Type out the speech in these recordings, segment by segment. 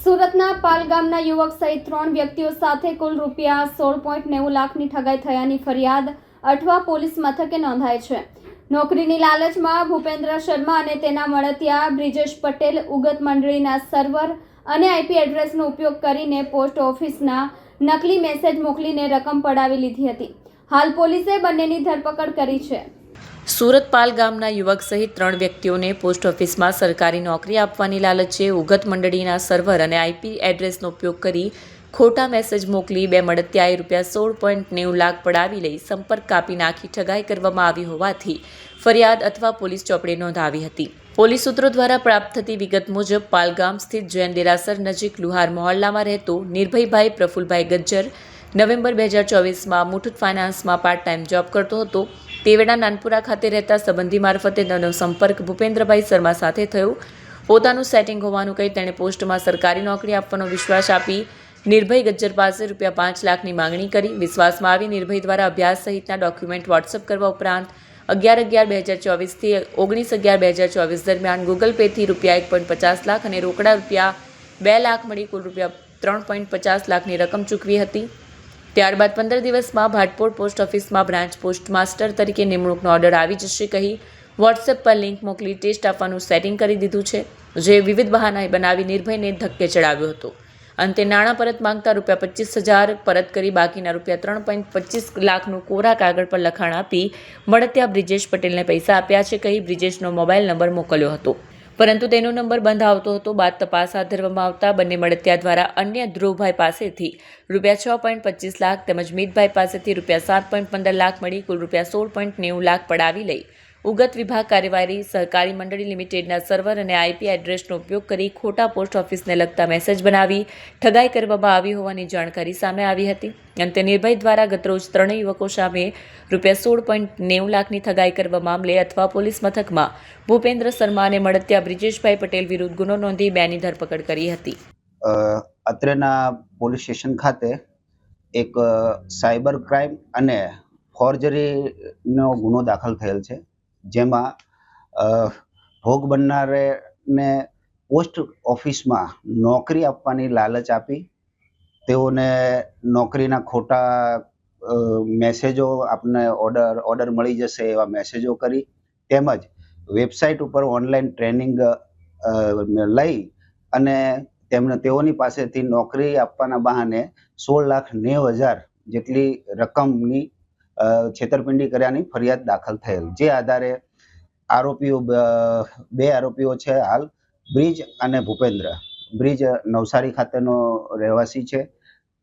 સુરતના પાલ ગામના યુવક સહિત 3 વ્યક્તિઓ સાથે કુલ રૂપિયા 16.90 લાખની ઠગાઈ થયાની ફરિયાદ અઠવા પોલીસ મથકે નોંધાઈ છે। નોકરીની લાલચમાં ભૂપેન્દ્ર શર્મા અને તેના મળતિયા બ્રિજેશ પટેલ ઉગત મંડળીના સર્વર અને આઈપી એડ્રેસનો ઉપયોગ કરીને પોસ્ટ ઓફિસના નકલી મેસેજ મોકલીને રકમ પડાવી લીધી હતી। હાલ પોલીસે બંનેની ધરપકડ કરી છે। સુરત પાલ ગામના યુવક સહિત 3 વ્યક્તિઓને પોસ્ટ ઓફિસમાં સરકારી નોકરી આપવાની લાલચે ઉગત મંડળીના સર્વર અને આઈપી એડ્રેસનો ઉપયોગ કરી ખોટા મેસેજ મોકલી બે મળતિયાએ રૂપિયા 16.90 લાખ પડાવી લઈ સંપર્ક કાપી નાખી ઠગાઈ કરવામાં આવી હોવાથી ફરિયાદ અઠવા પોલીસ ચોપડે નોંધાવી હતી। પોલીસ સૂત્રો દ્વારા પ્રાપ્ત થતી વિગત મુજબ પાલગામ સ્થિત જૈન દેરાસર નજીક લુહાર મહોલ્લામાં રહેતો નિર્ભયભાઈ પ્રફુલભાઈ ગજ્જર નવેમ્બર 2024માં મુઠુટ ફાઇનાન્સમાં પાર્ટ ટાઈમ જોબ કરતો હતો। તેવડા નાનપુરા ખાતે રહેતા સંબંધી મારફતે તેનો સંપર્ક ભૂપેન્દ્રભાઈ શર્મા સાથે થયો। પોતાનું સેટિંગ હોવાનું કહી તેણે પોસ્ટમાં સરકારી નોકરી આપવાનો વિશ્વાસ આપી નિર્ભય ગજ્જર પાસે રૂપિયા 5 લાખની માંગણી કરી। વિશ્વાસમાં આવી નિર્ભય દ્વારા અભ્યાસ સહિતના ડોક્યુમેન્ટ વોટ્સઅપ કરવા ઉપરાંત 11/11/2024 થી 19/11/2024 દરમિયાન ગૂગલ પેથી રૂપિયા 1.50 લાખ અને રોકડા રૂપિયા 2 લાખ મળી કુલ રૂપિયા 3.50 લાખની રકમ ચૂકવી હતી। ત્યારબાદ 15 દિવસમાં ભાટપોળ પોસ્ટ ઓફિસમાં બ્રાન્ચ પોસ્ટ માસ્ટર તરીકે નિમણૂકનો ઓર્ડર આવી જશે કહી વોટ્સએપ પર લિંક મોકલી ટેસ્ટ આપવાનું સેટિંગ કરી દીધું છે, જે વિવિધ બહાના બનાવી નિર્ભયને ધક્કે ચડાવ્યો હતો। અંતે નાણાં પરત માંગતા રૂપિયા 25,000 પરત કરી બાકીના રૂપિયા 3.25 લાખનું કોરા કાગળ પર લખાણ આપી મળતિયા બ્રિજેશ પટેલને પૈસા આપ્યા છે કહી બ્રિજેશનો મોબાઈલ નંબર મોકલ્યો હતો, પરંતુ તેનો નંબર બંધ આવતો હતો। બાદ તપાસ હાથ ધરવામાં આવતા બંને મળતિયા દ્વારા અન્ય ધ્રુવભાઈ પાસેથી રૂપિયા 6.25 લાખ તેમજ મિતભાઈ પાસેથી રૂપિયા 7.15 લાખ મળી કુલ રૂપિયા 16.90 લાખ પડાવી લઈ ઉગત વિભાગ કાર્યવાહી સહકારી મંડળી લિમિટેડના સર્વર અને આઈપી એડ્રેસનો ઉપયોગ કરી ખોટા પોસ્ટ ઓફિસને લગતા મેસેજ બનાવી ઠગાઈ કરવામાં આવી હોવાની જાણકારી સામે આવી હતી। અંતે નિર્ભય દ્વારા ગતરોજ 3 યુવકો સામે રૂપિયા 16.90 લાખની ઠગાઈ કરવા મામલે અઠવા પોલીસ મથકમાં ભૂપેન્દ્ર શર્મા અને મળતિયા બ્રિજેશભાઈ પટેલ વિરુદ્ધ ગુનો નોંધી બેની ધરપકડ કરી હતી। અત્રેના પોલીસ સ્ટેશન ખાતે એક સાયબર ક્રાઇમ અને ફોર્જરીનો ગુનો દાખલ થયેલ છે, જેમાં ભોગ બનનારને પોસ્ટ ઓફિસમાં નોકરી આપવાની લાલચ આપી તેઓને નોકરીના ખોટા મેસેજો આપને ઓર્ડર મળી જશે એવા મેસેજો કરી તેમજ વેબસાઇટ ઉપર ઓનલાઈન ટ્રેનિંગ લઈ અને તેઓની પાસેથી નોકરી આપવાના બહાને 16,90,000 જેટલી રકમની છેતરપિંડી કર્યાની ફરિયાદ દાખલ થયેલ, જે આધારે બે આરોપીઓ છે હાલ બ્રિજ અને ભૂપેન્દ્ર। બ્રિજ નવસારી ખાતેનો રહેવાસી છે,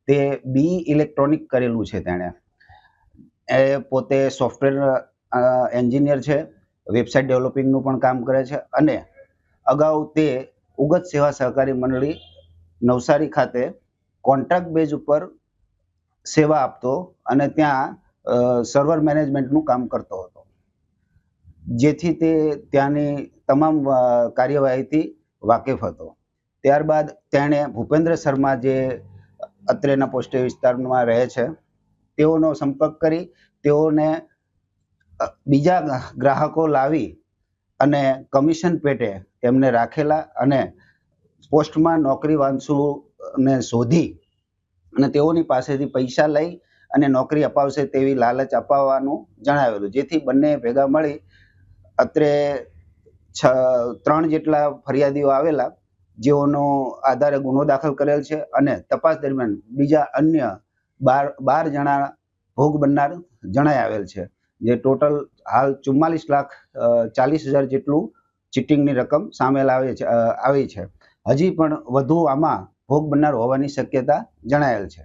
તે બી ઇલેક્ટ્રોનિક કરેલું છે, તેણે પોતે સોફ્ટવેર એન્જિનિયર છે, વેબસાઇટ ડેવલપિંગનું પણ કામ કરે છે અને અગાઉ તે ઉગત સેવા સહકારી મંડળી નવસારી ખાતે કોન્ટ્રાક્ટ બેઝ ઉપર સેવા આપતો અને ત્યાં સર્વર મેનેજમેન્ટનું કામ કરતો હતો, જેથી તે ત્યાંની તમામ કાર્યવાહીથી વાકેફ હતો। ત્યારબાદ તેણે ભૂપેન્દ્ર શર્મા જે અત્રેના પોસ્ટ વિસ્તારમાં રહે છે તેઓનો સંપર્ક કરી તેઓને બીજા ગ્રાહકો લાવી અને કમિશન પેટે તેમને રાખેલા અને પોસ્ટમાં નોકરી વાંચુને શોધી અને તેઓની પાસેથી પૈસા લઈ અને નોકરી અપાવશે તેવી લાલચ અપાવવાનું જણાવેલું, જેથી બંને ભેગા મળી અત્રે 3 જેટલા ફરિયાદીઓ આવેલા, જેઓનો આધારે ગુનો દાખલ કરેલ છે અને તપાસ દરમિયાન બીજા અન્ય 12 જણા ભોગ બનનાર જણાઈ આવેલ છે, જે ટોટલ હાલ 44,40,000 જેટલું ચીટિંગની રકમ સામેલ આવી છે। હજી પણ વધુ આમાં ભોગ બનનાર હોવાની શક્યતા જણાયેલ છે।